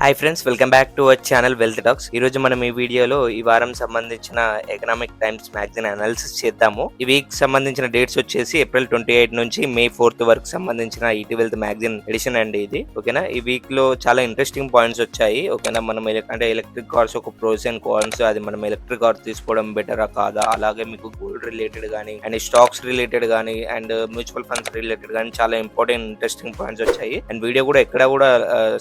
Hi friends, welcome back to our channel wealth tax. ఈ రోజు మనం ఈ వీడియోలో ఈ వారం సంబంధించిన ఎకనామిక్ టైమ్స్ మ్యాగజైన్ అనాలిసిస్ చేద్దాము. ఈ వీక్ సంబంధించిన డేట్స్ వచ్చేసి ఏప్రిల్ 28 నుంచి మే 4 వరకు సంబంధించిన ఈటీ వెల్త్ మ్యాగజైన్ ఎడిషన్ అండి ఇది. ఓకేనా, ఈ వీక్ లో చాలా ఇంట్రెస్టింగ్ పాయింట్స్ వచ్చాయి. ఓకేనా, మనం అంటే ఎలక్ట్రిక్ కార్స్ ఒక ప్రోస్ అండ్ కాన్స్, అది మనం ఎలక్ట్రిక్ కార్ తీసుకోవడం బెటరా కాదా, అలాగే మీకు గోల్డ్ రిలేటెడ్ కానీ అండ్ స్టాక్స్ రిలేటెడ్ కానీ అండ్ మ్యూచువల్ ఫండ్స్ రిలేటెడ్ కానీ చాలా ఇంపార్టెంట్ ఇంట్రెస్టింగ్ పాయింట్స్ వచ్చాయి. అండ్ వీడియో కూడా ఎక్కడ కూడా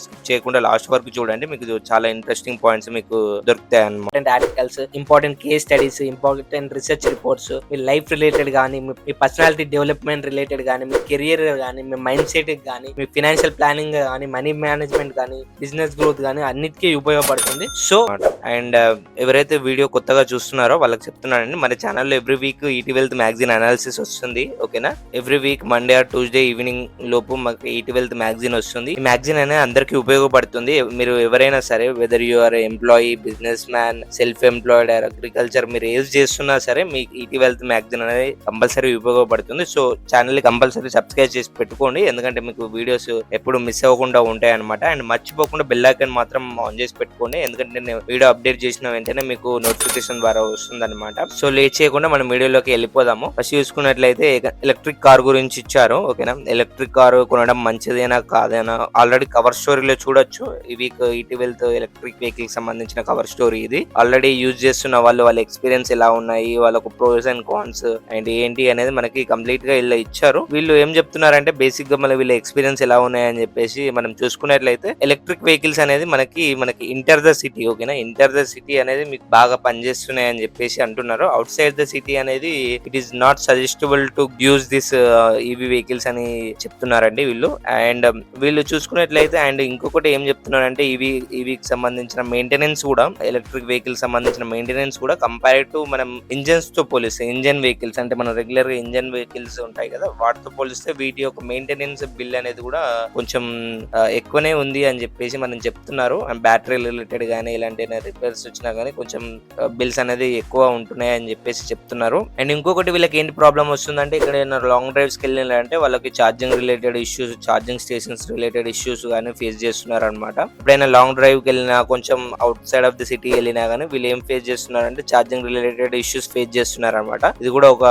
స్కిప్ చేయకుండా లాస్ట్ వరకు చూడండి, మీకు చాలా ఇంట్రెస్టింగ్ పాయింట్స్ మీకు దొరుకుతాయి అన్నమాట. Articles, important case studies, important research reports, మీ లైఫ్ రిలేటెడ్ కానీ, మీ పర్సనాలిటీ డెవలప్మెంట్ రిలేటెడ్ కానీ, మీ కెరియర్ కానీ, మీ మైండ్ సెట్ కానీ, మీ ఫైనాన్షియల్ ప్లానింగ్ కానీ, మనీ మేనేజ్మెంట్ కానీ, బిజినెస్ గ్రోత్ కానీ అన్నిటికీ ఉపయోగపడుతుంది. సో అండ్ ఎవరైతే వీడియో కొత్తగా చూస్తున్నారో వాళ్ళకి చెప్తున్నానండి, మన ఛానల్లో ఎవ్రీ వీక్ ఈటీ వెల్త్ మ్యాగజైన్ అనాలిసిస్ వస్తుంది. ఓకేనా, every week Monday or Tuesday evening లోపు మాకు ఈటీ వెల్త్ మ్యాగజైన్ వస్తుంది. ఈ మ్యాగజైన్ అనేది అందరికీ ఉపయోగపడుతుంది. మీరు ఎవరైనా సరే, whether you are employee, businessman, self employed or agriculture, మీరు ఏది చేస్తున్నా సరే మీకు ఈటీ వెల్త్ మ్యాగజైన్ అనేది కంపల్సరీ ఉపయోగపడుతుంది. సో ఛానల్ కంపల్సరీ సబ్స్క్రైబ్ చేసి పెట్టుకోండి, ఎందుకంటే మీకు వీడియోస్ ఎప్పుడు మిస్ అవ్వకుండా ఉంటాయి అనమాట. అండ్ మర్చిపోకుండా బెల్ ఐకాన్ మాత్రం ఆన్ చేసి పెట్టుకోండి, ఎందుకంటే నేను వీడియో అప్డేట్ చేసిన వెంటనే మీకు నోటిఫికేషన్ ద్వారా వస్తుంది అనమాట. సో లేట్ చేయకుండా మనం వీడియోలోకి వెళ్ళిపోదాము. ఫస్ట్ చూసుకున్నట్లయితే ఎలక్ట్రిక్ కార్ గురించి ఇచ్చారు. ఓకేనా, ఎలక్ట్రిక్ కార్ కొనడం మంచిదేనా కాదేనా ఆల్రెడీ కవర్ స్టోరీలో చూడొచ్చు. ఈ వీక్ ఈటీ వెల్త్ ఎలక్ట్రిక్ వెహికల్ సంబంధించిన కవర్ స్టోరీ ఇది. ఆల్రెడీ యూజ్ చేస్తున్న వాళ్ళ ఎక్స్పీరియన్స్ ఎలా ఉన్నాయి, వాళ్ళకు ప్రోస్ అండ్ కాన్స్ అండ్ ఏంటి అనేది మనకి కంప్లీట్ గా ఇలా ఇచ్చారు. వీళ్ళు ఏం చెప్తున్నారంటే బేసిక్ గా మన వీళ్ళ ఎక్స్పీరియన్స్ ఎలా ఉన్నాయని చెప్పేసి మనం చూసుకున్నట్లయితే ఎలక్ట్రిక్ వెహికల్స్ అనేది మనకి ఇంటర్ ద సిటీ. ఓకేనా, ఇంటర్ ద సిటీ అనేది మీకు బాగా పనిచేస్తున్నాయి అని చెప్పేసి అంటున్నారు. అవుట్ సైడ్ ద సిటీ అనేది it is not suggestible to use this EV vehicles అని చెప్తున్నారండి వీళ్ళు. అండ్ వీళ్ళు చూసుకున్నట్లయితే అండ్ ఇంకొకటి ఏం చెప్తున్నారంటే ఈవీకి సంబంధించిన మెయింటెనెన్స్ కూడా, ఎలక్ట్రిక్ వెహికల్ సంబంధించిన మెయింటెనెన్స్ కూడా కంపేర్ టు మనం ఇంజన్స్ తో పోలిస్తే, ఇంజన్ వెహికల్స్ అంటే మనం రెగ్యులర్ గా ఇంజన్ వెహికల్స్ ఉంటాయి కదా, వాటితో పోలిస్తే వీటి యొక్క మెయింటెనెన్స్ బిల్ అనేది కూడా కొంచెం ఎక్కువనే ఉంది అని చెప్పేసి మనం చెప్తున్నారు. అండ్ బ్యాటరీ రిలేటెడ్ కానీ ఇలాంటి రిపేర్స్ వచ్చినా కానీ కొంచెం బిల్స్ అనేది ఎక్కువ ఉంటున్నాయి అని చెప్పేసి చెప్తున్నారు. అండ్ ఇంకొకటి వీళ్ళకి ఏంటి ప్రాబ్లం వస్తుందంటే, ఇక్కడ లాంగ్ డ్రైవ్స్ కి వెళ్ళినారంటే వాళ్ళకి charging related issues, charging stations related issues కానీ ఫేస్ చేస్తున్నారు అనమాట. ఎప్పుడైనా లాంగ్ డ్రైవ్ కి వెళ్ళినా, కొంచెం out side of the city వెళ్ళినా కానీ వీళ్ళు ఏం ఫేస్ చేస్తున్నారంటే ఛార్జింగ్ రిలేటెడ్ ఇష్యూస్ ఫేస్ చేస్తున్నారు అనమాట. ఇది కూడా ఒక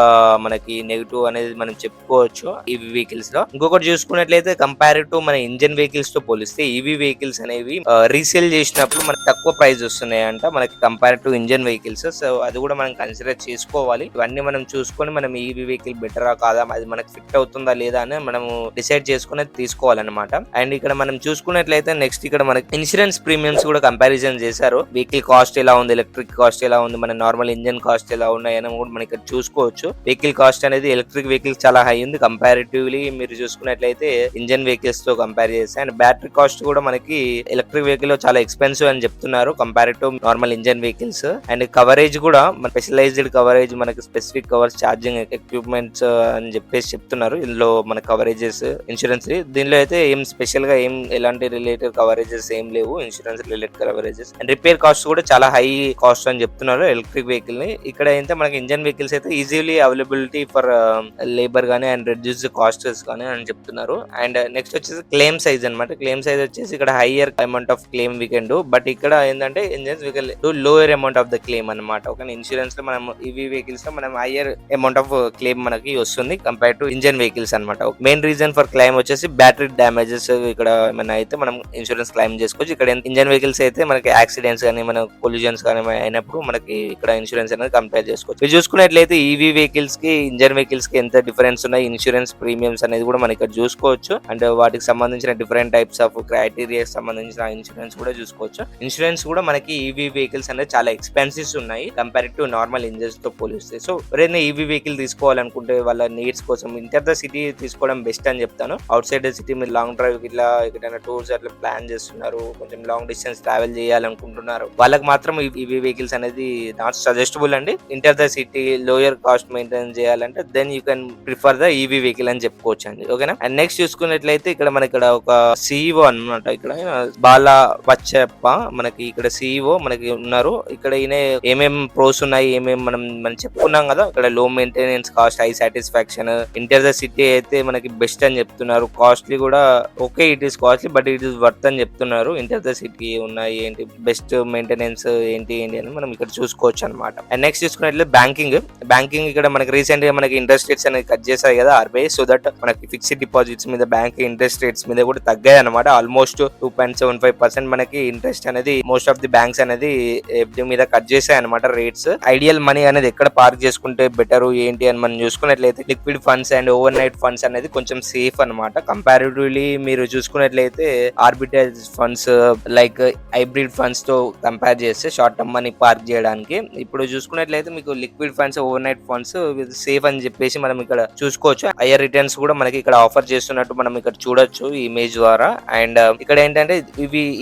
మనకి నెగిటివ్ అనేది మనం చెప్పుకోవచ్చు ఈవీ వెహికల్స్ లో. ఇంకొకటి చూసుకున్నట్లయితే కంపేర్ టు మన ఇంజన్ వెహికల్స్ తో పోలిస్తే ఈవీ వెహికల్స్ అనేవి రీసేల్ చేసినప్పుడు మనకి తక్కువ ప్రైస్ వస్తున్నాయంట మనకి compare to engine vehicles. So అది కూడా మనం కన్సిడర్ చేసుకోవాలి. ఇవన్నీ మనం చూసుకొని మనం ఈవీ వెహికల్ బెటరా కాదా, అది మనకి ఫిట్ అవుతుందా లేదా అని మనము డిసైడ్ చేసుకుని తీసుకోవాలన్నమాట. అండ్ ఇక్కడ మనం చూసుకున్నట్లయితే నెక్స్ట్ ఇక్కడ మనకి ఇన్సూరెన్స్ ప్రీమియమ్స్ కూడా కంపారిజన్ చేశారు. వెహికల్ కాస్ట్ ఎలా ఉంది, ఎలక్ట్రిక్ కాస్ట్ ఎలా ఉంది, మన నార్మల్ ఇంజన్ కాస్ట్ ఎలా ఉన్నాయని కూడా మనం ఇక్కడ చూసుకోవచ్చు. వెహికల్ కాస్ట్ అనేది ఎలక్ట్రిక్ వెహికల్స్ చాలా హై ఉంది కంపారిటివ్లీ మీరు చూసుకున్నట్లయితే ఇంజన్ వెహికల్స్ తో కంపేర్ చేస్తే. అండ్ బ్యాటరీ కాస్ట్ కూడా మనకి ఎలక్ట్రిక్ వెహికల్ లో చాలా ఎక్స్పెన్సివ్ అని చెప్తున్నారు compare to normal engine vehicles. And coverage కూడా మన స్పెషలైజ్డ్ కవరేజ్, మనకి స్పెసిఫిక్ కవర్స్, ఛార్జింగ్ ఎక్విప్మెంట్స్ అని చెప్పేసి చెప్తున్నారు. ఇందులో మన కవరేజెస్ ఇన్సూరెన్స్ దీనిలో అయితే ఏం స్పెషల్ గా ఎలాంటి రిలేటెడ్ కవరేజెస్ ఏం లేవు, insurance related coverages. And repair cost కూడా చాలా హై కాస్ట్ అని చెప్తున్నారు ఎలక్ట్రిక్ వెహికల్ ని. ఇక్కడ అయితే మనకి ఇంజన్ వెహికల్స్ అయితే ఈజీలీ అవైలబిలిటీ ఫర్ లేబర్ గానీ అండ్ రెడ్యూస్ కాస్ట్స్ కానీ అని చెప్తున్నారు. అండ్ నెక్స్ట్ వచ్చేసి క్లెయిమ్ సైజ్ అనమాట. క్లెయిమ్ సైజ్ వచ్చేసి ఇక్కడ hire amount of claim we can do, but ఇక్కడ ఏంటంటే engines vehicle lower amount of the claim అనమాట. ఒక ఇన్సూరెన్స్ లో మనం ఈవీ వెహికల్స్ లో మనం హైయర్ అమౌంట్ ఆఫ్ క్లెయిమ్ మనకి వస్తుంది కంపేర్ టు ఇంజన్ వెహికల్స్ అనమాట. మెయిన్ రీజన్ ఫర్ క్లెయిమ్ వచ్చేసి బ్యాటరీ డ్యామేజెస్ ఇక్కడ ఏమైనా అయితే మనం ఇన్సూరెన్స్ క్లెయిమ్ చేసుకోవచ్చు. ఇక్కడ ఇంజన్ వెహికల్స్ అయితే మనకి యాక్సిడెంట్స్ కానీ మన కొల్యూజన్స్ కానీ అయినప్పుడు మనకి ఇక్కడ ఇన్సూరెన్స్ అనేది కంపేర్ చేసుకోవచ్చు. మీరు చూసుకున్నట్లయితే ఈవీ వెహికల్స్ కి ఇంజన్ వెహికల్స్ కి ఎంత డిఫరెన్స్ ఉన్నాయి, ఇన్సూరెన్స్ ప్రీమియమ్స్ అనేది కూడా మనం ఇక్కడ చూసుకోవచ్చు. అండ్ వాటికి సంబంధించిన డిఫరెంట్ టైప్స్ ఆఫ్ క్రైటీరియా సంబంధించిన ఇన్సూరెన్స్ కూడా చూసుకోవచ్చు. ఇన్సూరెన్స్ కూడా మనకి ఈవీ వెహికల్స్ అనేది చాలా ఎక్స్పెన్సివ్స్ ఉన్నాయి కంపేర్ టు నార్మల్ ఇంజన్స్ తో పోలిస్తే. సో ఎవరైనా ఈవీ వెహికల్ తీసుకోవాలనుకుంటే వాళ్ళ నీడ్స్ కోసం ఇంటర్ ద సిటీ తీసుకోవడం బెస్ట్ అని చెప్తాను. అవుట్ సైడ్ ద సిటీ మీరు లాంగ్ డ్రైవ్ ఇట్లా ఎక్కడైనా టూర్స్ అట్లా ప్లాన్ చేస్తున్నారు, కొంచెం లాంగ్ డిస్టెన్స్ ట్రావెల్ చేయాలనుకుంటున్నారు, వాళ్ళకి మాత్రం ఈవీ వెహికల్స్ అనేది నాట్ సజెస్టబుల్ అండి. Inter the city lower cost maintain చేయాలంటే then you can prefer the EV vehicle అని చెప్పుకోవచ్చు అండి. ఓకేనా, అండ్ నెక్స్ట్ చూసుకున్నట్లయితే ఇక్కడ మనకి ఇక్కడ ఒక సిఇఓ అనమాట, ఇక్కడ బాలా వచ్చప్ప మనకి ఇక్కడ సిఇఓ మనకి ఉన్నారు. ఇక్కడ ఈయన ఏమేం ప్రోస్ ఉన్నాయి, మనం చెప్పుకున్నాం కదా, ఇక్కడ లో maintenance cost, high satisfaction, inter the city అయితే మనకి బెస్ట్ అని చెప్తున్నారు. కాస్ట్లీ కూడా okay, it is costly but it is worth అని చెప్తున్నారు. చెప్తున్నారు. ఇంటర్ ద సిటీ ఉన్నాయి ఏంటి, బెస్ట్ మెయింటెనెన్స్ ఏంటి అని మనం ఇక్కడ చూసుకోవచ్చు అనమాట. అండ్ నెక్స్ట్ చూసుకున్నట్లయితే బ్యాంకింగ్ ఇక్కడ మనకి రీసెంట్ గా మనకి ఇంట్రెస్ట్ రేట్స్ అనేది కట్ చేశాయి కదా ఆర్బీఐ. సో దట్ మనకి ఫిక్స్డ్ డిపాజిట్స్ మీద బ్యాంక్ ఇంట్రెస్ట్ రేట్స్ మీద కూడా తగ్గాయి అనమాట. ఆల్మోస్ట్ 2.75% మనకి ఇంట్రెస్ట్ అనేది మోస్ట్ ఆఫ్ ది బ్యాంక్స్ అనేది FD మీద కట్ చేశాయి అనమాట రేట్స్. ఐడియల్ మనీ అనేది ఎక్కడ పార్క్ చేసుకుంటే బెటర్ ఏంటి అని మనం చూసుకున్నట్లయితే liquid funds and over night funds అనేది కొంచెం సేఫ్ అనమాట. కంపారిటివ్లీ మీరు చూసుకున్నట్లయితే arbitrage funds like hybrid funds తో కంపేర్ చేస్తే షార్ట్ టర్మ్ మనీ పార్క్ చేయడానికి ఇప్పుడు చూసుకున్నట్లయితే మీకు liquid funds over night funds safe అని చెప్పేసి మనం ఇక్కడ చూసుకోవచ్చు. హైయర్ రిటర్న్స్ కూడా మనకి ఇక్కడ ఆఫర్ చేస్తున్నట్టు మనం ఇక్కడ చూడొచ్చు ఈ ఇమేజ్ ద్వారా. అండ్ ఇక్కడ ఏంటంటే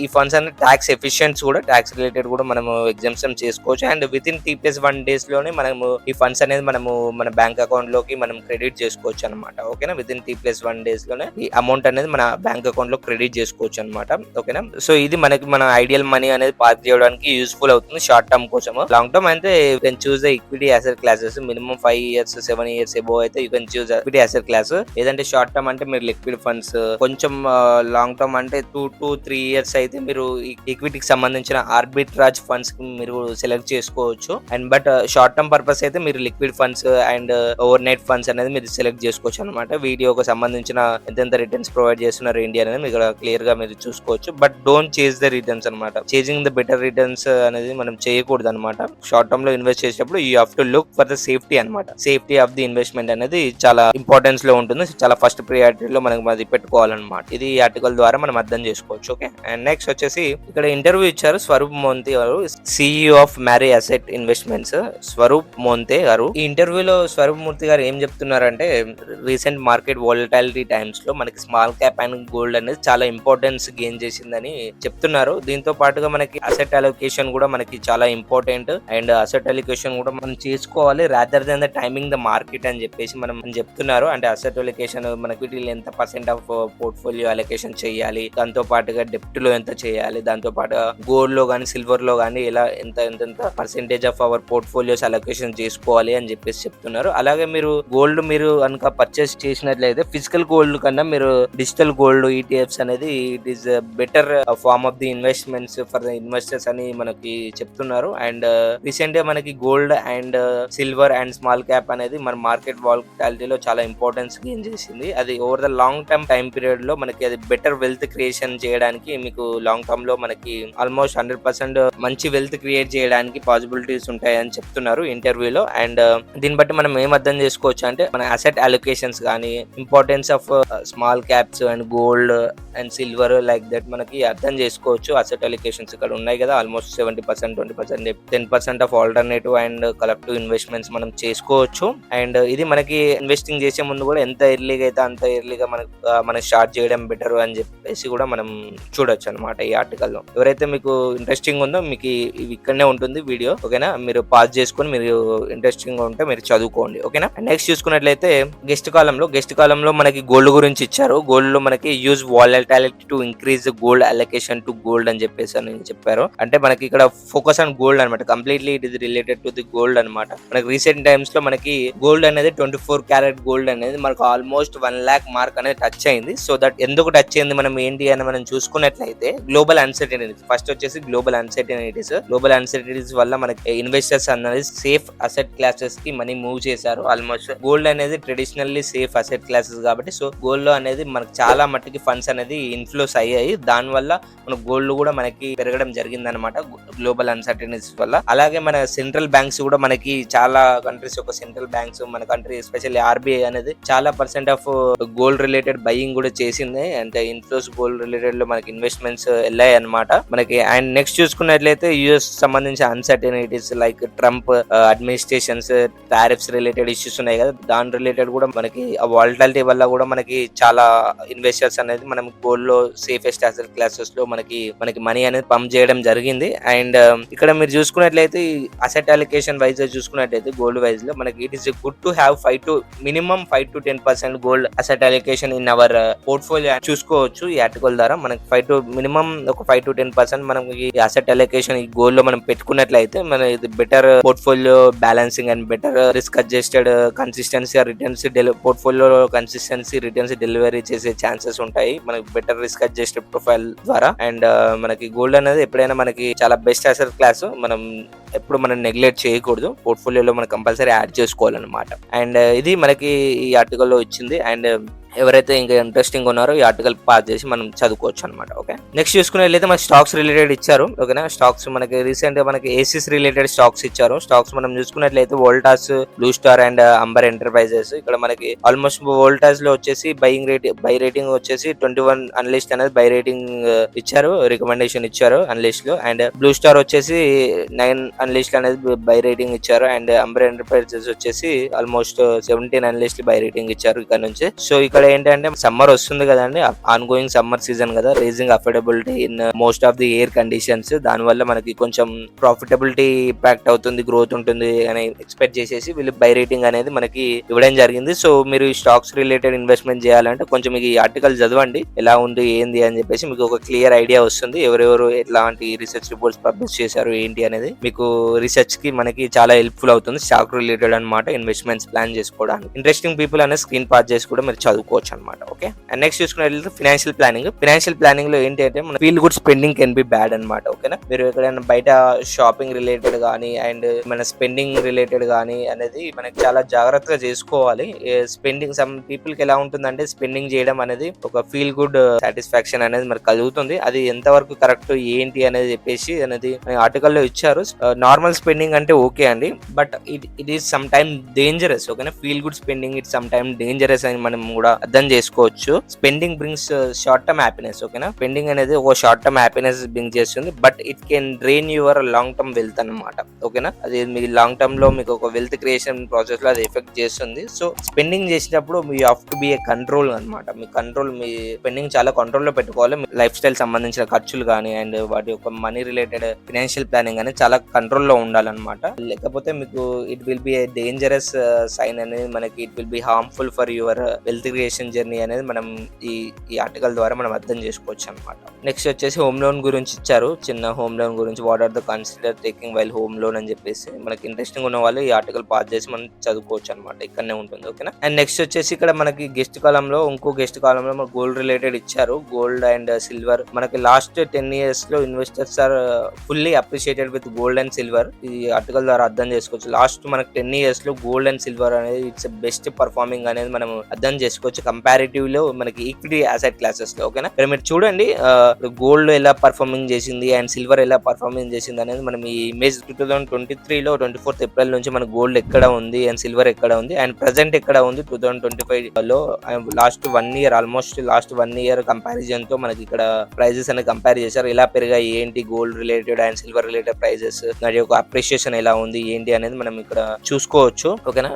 ఈ ఫండ్స్ అనేది ట్యాక్స్ ఎఫిషియెంట్స్ కూడా, ట్యాక్స్ రిలేటెడ్ కూడా మనము ఎగ్జామ్షన్ చేసుకోవచ్చు. And with in T+1 days లోనే మనము ఈ ఫండ్స్ అనేది మనము మన బ్యాంక్ అకౌంట్ లోకి మనం క్రెడిట్ చేసుకోవచ్చు అనమాట. ఓకేనా, విత్ ఇన్ T+1 days లోనే ఈ అమౌంట్ అనేది మన బ్యాంక్ అకౌంట్ లో క్రెడిట్ చేసుకోవచ్చు అనమాట. ఓకేనా, సో ఇది మనకి మన ఐడియల్ మనీ అనేది పార్క్ చేయడానికి యూస్ఫుల్ అవుతుంది షార్ట్ టర్మ్ కోసం. లాంగ్ టర్మ్ అయితే you can choose the equity asset classes. Minimum 5 years 7 years above అయితే you can choose equity asset class. ఏదంటే షార్ట్ టర్మ్ అంటే మీరు లిక్విడ్ ఫండ్స్, కొంచెం లాంగ్ టర్మ్ అంటే 2 to 3 years అయితే మీరు ఈక్విటీకి సంబంధించిన ఆర్బిట్రాజ్ ఫండ్స్ మీరు సెలెక్ట్ చేసుకోవచ్చు. And but short term purpose అయితే మీరు liquid funds and over night funds అనేది మీరు సెలెక్ట్ చేసుకోవచ్చు అనమాట. వీడియోకి సంబంధించిన ఎంతెంత రిటర్న్స్ ప్రొవైడ్ చేస్తున్నారు ఇండియా అనేది మీకు క్లియర్ గా మీరు చూసుకోవచ్చు. But don't chase the returns అనమాట. చేజింగ్ ద బెటర్ రిటర్న్స్ అనేది మనం చేయకూడదు అనమాట. షార్ట్ టర్మ్ లో ఇన్వెస్ట్ చేసేటప్పుడు you have to look for the safety అనమాట. సేఫ్టీ ఆఫ్ ది ఇన్వెస్ట్మెంట్ అనేది చాలా ఇంపార్టెన్స్ లో ఉంటుంది, చాలా ఫస్ట్ ప్రియారిటీలో మనం అది పెట్టుకోవాలన్నమాట. ఇది ఈ ఆర్టికల్ ద్వారా మనం అర్థం చేసుకోవచ్చు. ఓకే, అండ్ నెక్స్ట్ వచ్చేసి ఇక్కడ ఇంటర్వ్యూ ఇచ్చారు స్వరూప్ మోంతే గారు, CEO of Mirae Asset Investments. Swaroop Monthe గారు ఈ ఇంటర్వ్యూలో స్వరూప్ మూర్తి గారు ఏం చెప్తున్నారంటే రీసెంట్ మార్కెట్ వాలటాలిటీ టైమ్స్ లో మనకి స్మాల్ క్యాప్ అండ్ గోల్డ్ అనేది చాలా ఇంపార్టెన్స్ గెయిన్ చేసిందని చెప్తున్నారు. దీంతో పాటుగా మనకి అసెట్ అలొకేషన్ కూడా మనకి చాలా ఇంపార్టెంట్. అండ్ అసెట్ అలొకేషన్ కూడా మనం చేసుకోవాలి rather than the timing the market అని చెప్పేసి మనం చెప్తున్నారు. అంటే అసెట్ అలొకేషన్ మనకి వీటిలో ఎంత % ఆఫ్ పోర్ట్ఫోలియో అలొకేషన్ చేయాలి, దాంతో పాటుగా డెప్ట్ లో ఎంత చేయాలి, దాంతో పాటుగా గోల్డ్ లో గానీ సిల్వర్ లో గానీ ఎలా ఎంత % ఆఫ్ అవర్ పోర్ట్ఫోలియోస్ అలొకేషన్ చేసుకోవాలి అని చెప్పేసి చెప్తున్నారు. అలాగే మీరు గోల్డ్ మీరు కనుక పర్చేస్ చేసినట్లయితే ఫిజికల్ గోల్డ్ కన్నా మీరు డిజిటల్ గోల్డ్ ETFs అనేది it is better form of the investments for the investors అని మనకి చెప్తున్నారు. అండ్ రీసెంట్ గా మనకి gold and silver and small cap అనేది మన మార్కెట్ వాలటాలిటీలో చాలా ఇంపార్టెన్స్ గెయిన్ చేసింది. అది over the long term time period లో మనకి అది బెటర్ వెల్త్ క్రియేషన్ చేయడానికి మీకు లాంగ్ టర్మ్ లో మనకి ఆల్మోస్ట్ 100% మంచి వెల్త్ క్రియేట్ చేయడానికి పాసిబిలిటీస్ ఉంటాయని చెప్తున్నారు ఇంటర్వ్యూలో. అండ్ దీన్ని బట్టి మనం ఏం అర్థం చేసుకోవచ్చు అంటే మన అసెట్ అలొకేషన్స్ కానీ importance of small caps and gold and silver like that మనకి అర్థం చేసుకోవచ్చు. అసెట్ అలొకేషన్స్ ఇక్కడ ఉన్నాయి కదా, almost 70%, 20%, 10% of alternative and collective investments మనం చేసుకోవచ్చు. అండ్ ఇది మనకి ఇన్వెస్టింగ్ చేసే ముందు కూడా ఎంత ఎర్లీగా అయితే అంత ఎర్లీగా మనం స్టార్ట్ చేయడం బెటర్ అని చెప్పేసి కూడా మనం చూడొచ్చు అనమాట ఈ ఆర్టికల్లో. ఎవరైతే మీకు ఇంట్రెస్టింగ్ ఉందో మీకు ఇవి ఇక్కడనే ఉంటుంది వీడియో. ఓకేనా, మీరు పాజ్ చేసుకొని మీరు ఇంట్రెస్టింగ్ ఉంటే మీరు చదువుకోండి. ఓకేనా, నెక్స్ట్ చూసుకున్నట్లయితే గెస్ట్ కాలంలో మనకి గోల్డ్ గురించి ఇచ్చారు. గోల్డ్ లో మనకి use volatility to increase gold allocation to gold అని చెప్పేసి అని చెప్పారు. అంటే మనకి ఇక్కడ ఫోకస్ ఆన్ గోల్డ్ అనమాట. Completely it is related to the gold అనమాట. మనకి రీసెంట్ టైమ్స్ లో మనకి గోల్డ్ అనేది 24 క్యారెట్ గోల్డ్ అనేది మనకు ఆల్మోస్ట్ 1 lakh మార్క్ అనేది టచ్ అయింది. సో దట్ ఎందుకు టచ్ అయింది మనం ఏంటి అని మనం చూసుకున్నట్లయితే గ్లోబల్ అన్సర్టనిటీస్ ఫస్ట్ వచ్చేసి గ్లోబల్ అన్సర్టనిటీస్ వల్ల మనకి ఇన్వెస్టర్స్ అనేది సేఫ్ అసెట్ క్లాసెస్ కి మనీ మూవ్ చేశారు. ఆల్మోస్ట్ గోల్డ్ అనేది ట్రెడిషనల్లీ సేఫ్ అసెట్ క్లాసెస్ కాబట్టి సో గోల్డ్ లో అనేది మనకి చాలా మట్టుకి ఫండ్స్ అనేది ఇన్ఫ్లోస్ అయ్యాయి. దాని వల్ల మన గోల్డ్ కూడా మనకి పెరగడం జరిగింది అనమాట గ్లోబల్ అన్సర్టనిటీస్ వల్ల. అలాగే మన సెంట్రల్ బ్యాంక్స్ కూడా మనకి చాలా కంట్రీస్ యొక్క సెంట్రల్ బ్యాంక్స్ మన కంట్రీ ఎస్పెషల్లీ RBI అనేది చాలా % ఆఫ్ గోల్డ్ రిలేటెడ్ బయింగ్ కూడా చేసింది. అంటే ఇన్ఫ్లోస్ గోల్డ్ రిలేటెడ్ లో మనకి ఇన్వెస్ట్మెంట్స్ వెళ్ళాయి అనమాట మనకి. అండ్ నెక్స్ట్ చూసుకున్నట్లయితే US సంబంధించిన uncertainties like Trump administrations tariffs related issues ఉన్నాయి కదా, దాని రిలేటెడ్ కూడా మనకి ఆ వాలటాలిటీ వల్ల కూడా మనకి చాలా ఇన్వెస్టర్స్ అనేది మనం గోల్డ్ లో సేఫెస్ట్ అసెట్ క్లాసెస్ లో మనకి మనీ అనేది పంప్ చేయడం జరిగింది. అండ్ ఇక్కడ మీరు చూసుకున్నట్లయితే అసెట్ అలొకేషన్ వైజ్ చూసుకున్నట్లయితే గోల్డ్ వైజ్ లో మనకి it is good to have minimum 5 to 10% gold asset allocation in our portfolio చూసుకోవచ్చు. ఈ ఆర్టికల్ ద్వారా మనకి మినిమం ఒక 5 to 10% మనం ఈ అసెట్ అలొకేషన్ ఈ గోల్డ్ లో మనం పెట్టుకున్నట్లయితే మన ఇది better portfolio balancing and better risk adjusted consistency returns portfolio consistency returns delivery చేసే ఛాన్సెస్ ఉంటాయి. మనకి బెటర్ రిస్క్ అడ్జస్టెడ్ ప్రొఫైల్ ద్వారా. అండ్ మనకి గోల్డ్ అనేది ఎప్పుడైనా మనకి చాలా బెస్ట్ అసెట్ క్లాస్. మనం ఎప్పుడు మనం నెగ్లెక్ట్ చేయకూడదు, పోర్ట్ఫోలియోలో మనం కంపల్సరీ యాడ్ చేసుకోవాలన్నమాట. అండ్ ఇది మనకి ఈ ఆర్టికల్లో ఇచ్చింది. అండ్ ఎవరైతే ఇంకా ఇంట్రెస్టింగ్ ఉన్నారో ఈ ఆర్టికల్ పాస్ చేసి మనం చదువుకోవచ్చు అనమాట. ఓకే, నెక్స్ట్ చూసుకున్నట్లయితే మనకి స్టాక్స్ రిలేటెడ్ ఇచ్చారు. ఓకేనా, స్టాక్స్ మనకి రీసెంట్ గా మనకి ఏసిస్ రిలేటెడ్ స్టాక్స్ ఇచ్చారు. స్టాక్స్ మనం చూసుకున్నట్లయితే Voltas, Blue Star and Amber Enterprises. ఇక్కడ మనకి ఆల్మోస్ట్ వోల్టాస్ లో వచ్చేసి బై రేటింగ్ వచ్చేసి 21 అనలిస్ట్ అనేది బై రేటింగ్ ఇచ్చారు, రికమెండేషన్ ఇచ్చారు అనలిస్ట్ లో. అండ్ బ్లూ స్టార్ వచ్చేసి 9 అనలిస్ట్ అనేది బై రేటింగ్ ఇచ్చారు. అండ్ అంబర్ ఎంటర్ప్రైజెస్ వచ్చేసి ఆల్మోస్ట్ 17 అనలిస్ట్ బై రేటింగ్ ఇచ్చారు ఇక్కడ నుంచి. సో ఇక్కడ ఏంటంటే సమ్మర్ వస్తుంది కదండి, ఆన్ గోయింగ్ సమ్మర్ సీజన్ కదా, raising affordability in most of the air conditions. దాని వల్ల మనకి కొంచెం ప్రాఫిటబిలిటీ ఇంపాక్ట్ అవుతుంది, గ్రోత్ ఉంటుంది అని ఎక్స్పెక్ట్ చేసేసి వీళ్ళు బై రేటింగ్ అనేది మనకి ఇవ్వడం జరిగింది. సో మీరు స్టాక్స్ రిలేటెడ్ ఇన్వెస్ట్మెంట్ చేయాలంటే కొంచెం మీకు ఈ ఆర్టికల్ చదవండి, ఎలా ఉంది ఏంది అని చెప్పేసి మీకు ఒక క్లియర్ ఐడియా వస్తుంది. ఎవరెవరు ఎలాంటి రీసెర్చ్ రిపోర్ట్స్ పబ్లిష్ చేశారు ఏంటి అనేది మీకు రీసెర్చ్ కి మనకి చాలా హెల్ప్ఫుల్ అవుతుంది. స్టాక్ రిలేటెడ్ అనమాట, ఇన్వెస్ట్మెంట్స్ ప్లాన్ చేసుకోవడానికి. ఇంట్రెస్టింగ్ పీపుల్ అనే స్క్రీన్ పాస్ చేసి కూడా మీరు చదువుకోవచ్చు అనమాట. ఓకే, అండ్ నెక్స్ట్ చూసుకున్నట్లయితే ఫైనాన్షియల్ ప్లానింగ్ లో ఏంటి అంటే మన feel good spending can be bad అనమాట. ఓకేనా, మీరు ఎక్కడైనా బయట షాపింగ్ రిలేటెడ్ కానీ అండ్ మన స్పెండింగ్ రిలేటెడ్ కానీ అనేది మనకి చాలా జాగ్రత్తగా చేసుకోవాలి. స్పెండింగ్ సమ్ పీపుల్ కి ఎలా ఉంటుందంటే స్పెండింగ్ చేయడం అనేది ఒక ఫీల్ గుడ్ సాటిస్ఫాక్షన్ అనేది మనకు కలుగుతుంది. అది ఎంతవరకు కరెక్ట్ ఏంటి అనేది చెప్పేసి అనేది ఆర్టికల్లో ఇచ్చారు. నార్మల్ స్పెండింగ్ అంటే ఓకే అండి, but it is some time dangerous. ఓకేనా, feel good spending it some time dangerous అని మనం కూడా అర్థం చేసుకోవచ్చు. Spending brings short term happiness. ఓకేనా, స్పెండింగ్ అనేది ఒక షార్ట్ టర్మ్ హ్యాపీనెస్ బ్రింగ్ చేస్తుంది, but it can drain your long term wealth అనమాట. ఓకేనా, అది మీ లాంగ్ టర్మ్ లో మీకు ఒక వెల్త్ క్రియేషన్ ప్రాసెస్ లో అది ఎఫెక్ట్ చేస్తుంది. సో స్పెండింగ్ చేసినప్పుడు me have to be A control అనమాట. మీ స్పెండింగ్ చాలా కంట్రోల్ లో పెట్టుకోవాలి. మీ లైఫ్ స్టైల్ సంబంధించిన ఖర్చులు కానీ అండ్ వాటి యొక్క మనీ రిలేటెడ్ ఫైనాన్షియల్ ప్లానింగ్ అనేది చాలా కంట్రోల్ లో ఉండాలన్నమాట. లేకపోతే మీకు it will be a dangerous sign అనేది మనకి it will be harmful for your wealth creation journey అనేది మనం ఈ ఆర్టికల్ ద్వారా మనం అర్థం చేసుకోవచ్చు అనమాట. నెక్స్ట్ వచ్చేసి హోమ్ లోన్ గురించి ఇచ్చారు. చిన్న హోమ్ లోన్ గురించి, what are the consider taking while home loan అని చెప్పేసి మనకి ఇంట్రెస్టింగ్ ఉన్న వాళ్ళు ఈ ఆర్టికల్ పాస్ చేసి మనం చదువుకోవచ్చు అనమాట. ఇక్కడనే ఉంటుంది. ఓకేనా, అండ్ నెక్స్ట్ వచ్చేసి ఇక్కడ మనకి గెస్ట్ కాలంలో ఇంకో గెస్ట్ కాలంలో మనకు గోల్డ్ రిలేటెడ్ ఇచ్చారు. గోల్డ్ అండ్ సిల్వర్ మనకి లాస్ట్ 10 years లో investors are fully appreciated with gold and silver. ఈ ఆర్టికల్ ద్వారా అర్థం చేసుకోవచ్చు. లాస్ట్ మనకి 10 years లో గోల్డ్ అండ్ సిల్వర్ అనేది ఇట్స్ బెస్ట్ పర్ఫార్మింగ్ అనేది మనం అర్థం చేసుకోవచ్చు కంపారిటివ్ లో మనకి ఈక్విటీ అసెట్ క్లాసెస్ లో. ఓకేనా, ఇక్కడ మీరు చూడండి గోల్డ్ ఎలా పర్ఫార్మింగ్ చేసింది అండ్ సిల్వర్ ఎలా పర్ఫార్మింగ్ చేసింది అనేది మనం ఈ ఇమేజ్ 2023లో 24th April నుంచి మన గోల్డ్ ఎక్కడ ఉంది అండ్ సిల్వర్ ఎక్కడ ఉంది అండ్ ప్రెసెంట్ ఎక్కడ ఉంది 2025లో. Last 1 year almost last 1 year comparison తో మనకి ఇక్కడ ప్రైజెస్ అనేది కంపేర్ చేశారు. ఎలా పెరిగాయి ఏంటి gold related and silver related prices, వాటి యొక్క అప్రిషియేషన్ ఎలా ఉంది ఏంటి అనేది మనం ఇక్కడ చూసుకోవచ్చు. ఓకేనా,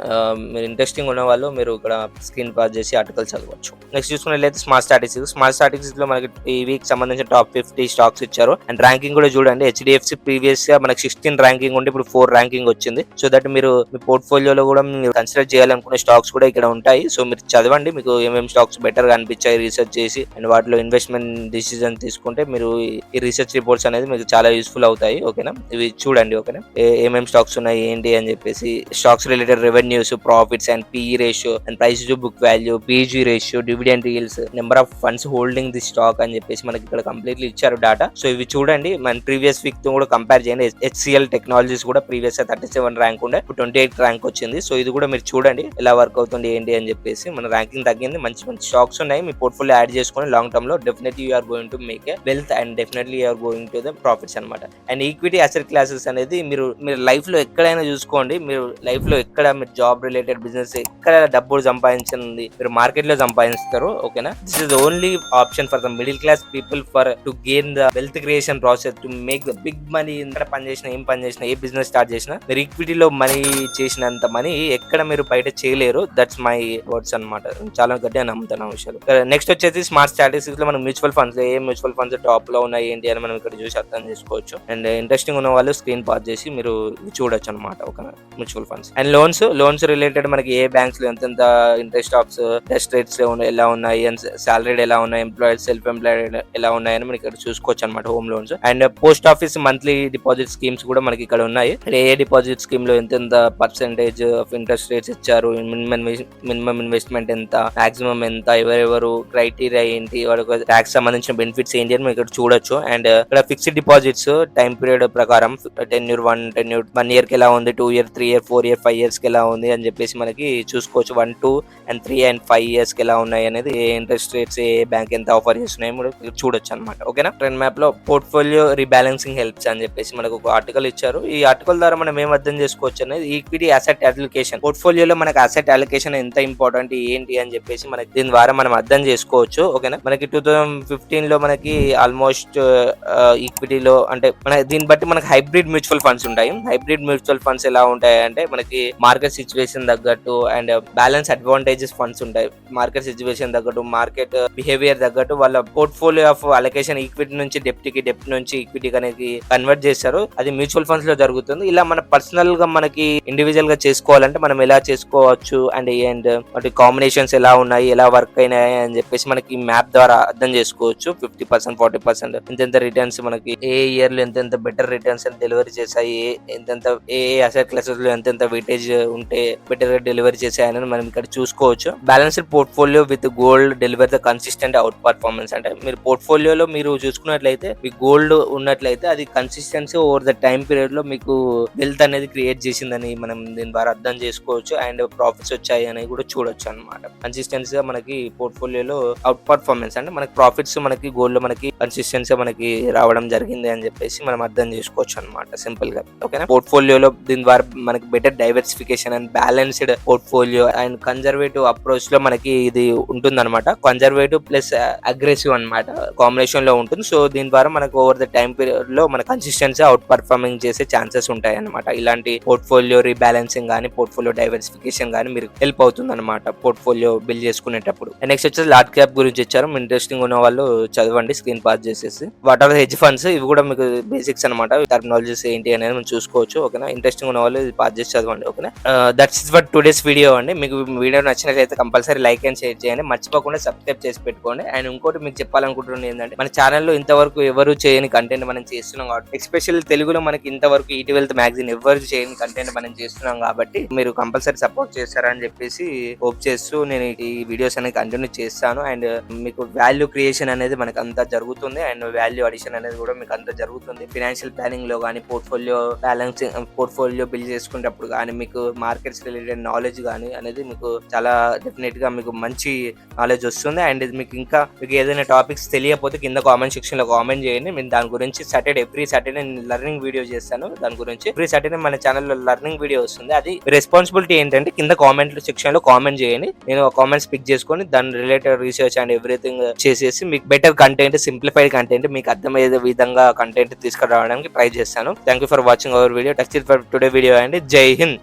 మీరు ఇంట్రెస్టింగ్ ఉన్న వాళ్ళు మీరు ఇక్కడ స్క్రీన్ పాస్ చేసి ఆర్టికల్ చదవచ్చు. నెక్స్ట్ చూసుకున్నట్లయితే స్మార్ట్ స్టాటిస్టిక్స్ లో మనకి ఈ వీక్ సంబంధించిన టాప్ 50 స్టాక్స్ ఇచ్చారు. అండ్ ర్యాంకింగ్ కూడా చూడండి. HDFC ప్రీవియస్ గా మనకి 16 ర్యాంకింగ్ ఉంటే ఇప్పుడు 4 ర్యాంకింగ్ వచ్చింది. సో దట్ మీరు మీ పోర్ట్ఫోలియోలో కూడా మీరు కన్సిడర్ చేయాలనుకునే స్టాక్స్ కూడా ఇక్కడ ఉంటాయి. సో మీరు చదవండి, మీకు ఏమేమి స్టాక్స్ బెటర్ గా అనిపించాయి రీసెర్చ్ చేసి అండ్ వాటిలో ఇన్వెస్ట్మెంట్ డిసిజన్ తీసుకుంటే మీరు ఈ రీసెర్చ్ రిపోర్ట్స్ అనేది మీకు చాలా యూస్ఫుల్ అవుతాయి. ఓకేనా, ఇవి చూడండి. ఓకేనా, ఏమేమి స్టాక్స్ ఉన్నాయి ఏంటి అని చెప్పేసి stocks related revenues, profits and PE ratio and price to book value, PEG ratio, dividend yields, number of funds holding the stock అని చెప్పేసి మనకి ఇక్కడ కంప్లీట్లీ ఇచ్చారు డేటా. సో ఇవి చూడండి, మన ప్రీవియస్ వీక్ తో కూడా కంపేర్ చేయండి. HCL టెక్నాలజీస్ కూడా ప్రీవియస్ 37 ర్యాంక్ ఉండే ఇప్పుడు 28 ర్యాంక్ వచ్చింది. సో ఇది కూడా మీరు చూడండి ఎలా వర్క్ అవుతుంది ఏంటి అని చెప్పేసి. మన ర్యాంకింగ్ తగ్గింది, మంచి మంచి స్టాక్స్ ఉన్నాయి. మీ పోర్ట్ఫోలియో యాడ్ చేసుకొని లాంగ్ టర్మ్ లో definitely you are going to make a wealth and definitely you are going to the profits అనమాట. అండ్ ఈక్విటీ అసెట్ క్లాసెస్ అనేది మీరు లైఫ్ లో ఎక్కడైనా చూసుకోండి. మీరు లైఫ్ లో ఎక్కడ మీరు జాబ్ రిలేటెడ్ బిజినెస్ ఎక్కడ డబ్బులు సంపాదించింది మీరు మార్కెట్ లో సంపాదిస్తారు. ఓకేనా, this is only option for the middle class people for to gain the wealth creation process to make the big money. ఎక్కడ పని చేసినా ఏం పని చేసినా ఏ బిజినెస్ స్టార్ట్ చేసినా మీరు ఈక్విటీలో మనీ చేసినంత మనీ ఎక్కడ మీరు బయట చేయలేరు. దట్స్ మై వర్డ్స్ అనమాట. చాలా గట్టిగా నమ్ముతాను ఆ విషయాలు. నెక్స్ట్ వచ్చేసి స్మార్ట్ స్టాటిస్టిక్స్ లో మనం మ్యూచువల్ ఫండ్స్ ఏ మ్యూచువల్ ఫండ్స్ టాప్ లో ఉన్నాయి ఏంటి అని మనం ఇక్కడ చూసి అర్థం చేసుకోవచ్చు. అండ్ ఇంట్రెస్టింగ్ ఉన్న వాళ్ళు స్క్రీన్ పాస్ చేసి మీరు చూడొచ్చు అనమాట. ఓకేనా, mutual funds and loans related మనకి ఏ బ్యాంక్స్ లో ఎంత ఇంట్రెస్ట్ ఆఫ్స్ ఇంట్రెస్ట్ రేట్స్ ఎలా ఉన్నాయి, అండ్ సాలరీడ్ ఎలా ఉన్నాయి, ఎంప్లాయిడ్ సెల్ఫ్ ఎంప్లాయిడ్ ఎలా ఉన్నాయని మనకి ఇక్కడ చూసుకోవచ్చు అనమాట home loans. And post office monthly deposit schemes కూడా మనకి ఇక్కడ ఉన్నాయి. ఏ డిపాజిట్ స్కీమ్ లో ఎంత పర్సెంటేజ్ ఆఫ్ ఇంట్రెస్ట్ రేట్స్ ఇచ్చారు, మినిమం ఇన్వెస్ట్మెంట్ ఎంత, మాక్సిమం ఎంత, ఎవరెవరు క్రైటీరియా ఏంటి, వాళ్ళకి ట్యాక్స్ సంబంధించిన బెనిఫిట్స్ ఏంటి అని మనం ఇక్కడ చూడొచ్చు. అండ్ ఇక్కడ ఫిక్స్డ్ డిపాజిట్స్ టైం పీరియడ్ ప్రకారం టెన్యూర్ 1 year కి ఎలా ఉంది, 2 year 3 year 4 year 5 years కి ఎలా ఉంది అని చెప్పేసి మనకి చూసుకోవచ్చు. 1, 2 and 3 and 5 years కి ఎలా ఉన్నాయి అనేది, ఏ ఇంట్రెస్ట్ రేట్స్ ఏ బ్యాంక్ ఎంత ఆఫర్ చేస్తున్నాయి మనం చూడొచ్చు అనమాట. ఓకేనా. ట్రెండ్ మ్యాప్ లో పోర్ట్ఫోలియో రీబ్యాలెన్సింగ్ హెల్ప్స్ అని చెప్పేసి మనకు ఒక ఆర్టికల్ ఇచ్చారు. ఈ ఆర్టికల్ ద్వారా మనం ఏం అర్థం చేసుకోవచ్చు అనేది, ఈక్విటీ అసెట్ అలొకేషన్, పోర్ట్ఫోలియోలో మనకి అసెట్ అలొకేషన్ ఎంత ఇంపార్టెంట్ ఏంటి అని చెప్పేసి మనకి దీని ద్వారా మనం అర్థం చేసుకోవచ్చు. ఓకేనా. మనకి 2015 లో మనకి ఆల్మోస్ట్ ఈక్విటీలో అంటే మన దీన్ని బట్టి మనకి హైబ్రిడ్ మ్యూచువల్ ఫండ్స్ ఉంటాయి. హైబ్రిడ్ మ్యూచువల్ ఫండ్స్ ఎలా ఉంటాయి అంటే మనకి మార్కెట్ సిచ్యువేషన్ తగ్గట్టు అండ్ బ్యాలెన్స్ అడ్వాంటేజెస్ ఫండ్స్ ఉంటాయి. మార్కెట్ సిచ్యువేషన్ తగ్గట్టు, మార్కెట్ బిహేవియర్ తగ్గట్టు వాళ్ళ పోర్ట్ఫోలియో ఆఫ్ అలొకేషన్ ఈక్విటీ నుంచి డెప్ట్ నుంచి ఈక్విటీ అనేది కన్వర్ట్ చేస్తారు. అది మ్యూచువల్ ఫండ్స్ లో జరుగుతుంది. ఇలా మన పర్సనల్ గా మనకి ఇండివిజువల్ గా చేసుకోవాలంటే మనం ఎలా చేసుకోవచ్చు అండ్ వాటి కాంబినేషన్స్ ఎలా ఉన్నాయి, ఎలా వర్క్ అయినాయి అని చెప్పేసి మనకి మ్యాప్ ద్వారా అర్థం చేసుకోవచ్చు. 50%, 40% ఎంతెంత రిటర్న్స్ మనకి ఏ ఇయర్ లో ఎంతెంత బెటర్ రిటర్న్స్ డెలివరీ చేశాయి, ఎంతెంత ఏ అసెట్ క్లాసెస్ లో ఎంతెంత వెయిటేజ్ ఉంటే బెటర్ గా డెలివరీ చేశాయని మనం ఇక్కడ చూసుకోవచ్చు. Balanced portfolio with gold deliver the consistent out performance. అంటే మీరు పోర్ట్ఫోలియోలో మీరు చూసుకున్నట్లయితే మీ గోల్డ్ ఉన్నట్లయితే అది consistency over the time period లో మీకు వెల్త్ అనేది క్రియేట్ చేసిందని మనం దీని ద్వారా అర్థం చేసుకోవచ్చు. అండ్ ప్రాఫిట్స్ వచ్చాయి అనేది కూడా చూడొచ్చు అనమాట. కన్సిస్టెన్సీగా మనకి పోర్ట్ఫోలియోలో అవుట్ పర్ఫార్మెన్స్ అంటే మనకి ప్రాఫిట్స్ మనకి గోల్డ్ లో మనకి కన్సిస్టెన్సీ మనకి రావడం జరిగింది అని చెప్పేసి మనం అర్థం చేసుకోవచ్చు అనమాట సింపుల్ గా. ఓకేనా. పోర్ట్ఫోలియోలో దీని ద్వారా మనకి better diversification and balanced portfolio and conservative approach లో మనకి ఇది ఉంటుంది అనమాట. కన్జర్వేటివ్ ప్లస్ అగ్రెసివ్ అనమాట కాంబినేషన్ లో ఉంటుంది. సో దీని ద్వారా మనకు ఓవర్ ద టైం పీరియడ్ లో మన కన్సిస్టెన్సీ అవుట్ పర్ఫార్మింగ్ చేసే ఛాన్సెస్ ఉంటాయి అనమాట. ఇలాంటి పోర్ట్ఫోలియో రీబ్యాలెన్సింగ్ కానీ పోర్ట్ఫోలియో డైవర్సిఫికేషన్ కానీ మీరు హెల్ప్ అవుతుంది అనమాట పోర్ట్ఫోలియో బిల్డ్ చేసుకునేటప్పుడు. నెక్స్ట్ వచ్చేసి లార్జ్ క్యాప్ గురించి ఇచ్చారు. ఇంట్రెస్టింగ్ ఉన్న వాళ్ళు చదవండి స్క్రీన్ పాస్ చేసేసి. వాట్ ఆర్ హెడ్జ్ ఫండ్స్, ఇవి కూడా మీకు బేసిక్స్ అనమాట. టర్మినాలజీస్ ఏంటి అనేది మనం చూసుకోవచ్చు. ఓకేనా. ఇంట్రెస్టింగ్ ఉన్న వాళ్ళు పాస్ చేసి చదవండి. ఓకేనా. That's is for today's video అండి. మీకు వీడియో నచ్చినట్లయితే కంపల్సరీ లైక్ అండ్ షేర్ చేయండి. మర్చిపోకుండా సబ్స్క్రైబ్ చేసి పెట్టుకోండి. అండ్ ఇంకోటి మీకు చెప్పాలనుకుంటున్నది ఏంటంటే, మన ఛానల్లో ఇంతవరకు ఎవరు చేయని కంటెంట్ మనం చేస్తున్నాం కాబట్టి, ఎస్పెషల్ తెలుగులో మనకి ఇంతవరకు ఈటీ వెల్త్ మ్యాగజైన్ ఎవరు చేయని కంటెంట్ మనం చేస్తున్నాం కాబట్టి మీరు కంపల్సరీ సపోర్ట్ చేస్తారని చెప్పేసి హోప్ చేస్తూ నేను ఈ వీడియోస్ అనేది కంటిన్యూ చేస్తాను. అండ్ మీకు వాల్యూ క్రియేషన్ అనేది మనకు అంతా జరుగుతుంది అండ్ వాల్యూ అడిషన్ అనేది కూడా మీకు అంతా జరుగుతుంది. ఫైనాన్షియల్ ప్లానింగ్ లో కానీ, పోర్ట్ఫోలియో బ్యాలెన్సింగ్, పోర్ట్ఫోలియో బిల్డ్ చేసుకునేటప్పుడు కానీ, మీకు మార్కెట్స్ రిలేటెడ్ నాలెడ్జ్ కానీ అనేది మీకు చాలా డెఫినెట్ గా మీకు మంచి నాలెడ్జ్ వస్తుంది. అండ్ మీకు ఇంకా మీకు ఏదైనా టాపిక్స్ తెలియకపోతే కింద కామెంట్ సెక్షన్ లో కామెంట్ చేయండి. నేను దాని గురించి ఎవ్రీ సాటర్డే లెర్నింగ్ వీడియో చేస్తాను. దాని గురించి ఎవ్రీ సాటర్డే మన ఛానల్లో లెర్నింగ్ వీడియో వస్తుంది. అది రెస్పాన్సిబిలిటీ ఏంటంటే కింద కామెంట్ సెక్షన్ లో కామెంట్ చేయండి. నేను కామెంట్స్ పిక్ చేసుకొని దాని రిలేటెడ్ రీసెర్చ్ అండ్ ఎవ్రీథింగ్ చేసేసి మీకు బెటర్ కంటెంట్, సింప్లిఫైడ్ కంటెంట్, మీకు అర్థమయ్యే విధంగా కంటెంట్ తీసుకురావడానికి ట్రై చేస్తాను. Thank you for watching our video. Touch it for today video and జై హింద్.